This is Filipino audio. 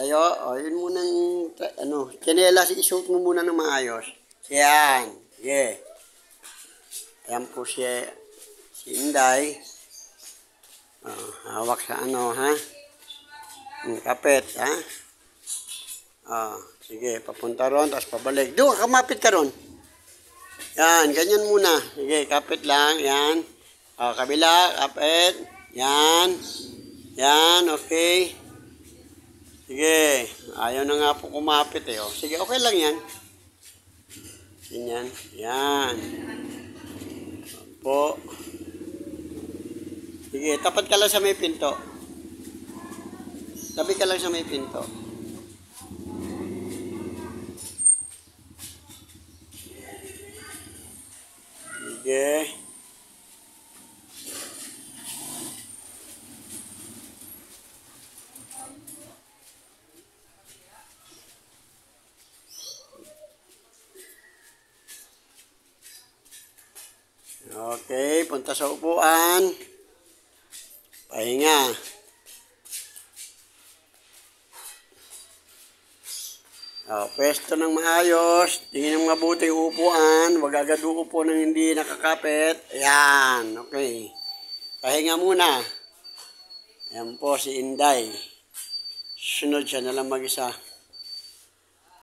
Tayo, o, yun munang, tsinelas, isuot mo muna ng maayos. Yan, sige. Ayan po si Inday. Hawak sa ha? Kapit, ha? Sige, papunta ron, tapos pabalik. Doon, kamapit ka ron. Yan, ganyan muna. Sige, kapit lang, yan. Kabila, kapit. Yan. Yan, okay. Sige, ayaw na nga po kumapit eh. Sige, okay lang yan. Ganyan, yan. Po. Sige, tapat ka lang sa may pinto. Tabi ka lang sa may pinto. Sige. Okay, punta sa upuan. Pahinga. Pwesto ng maayos. Tingin ng mabuti upuan. Huwag agad uupo ng hindi nakakapit. Ayan, okay. Pahinga muna. Ayan po si Inday. Sunod siya na lang mag-isa.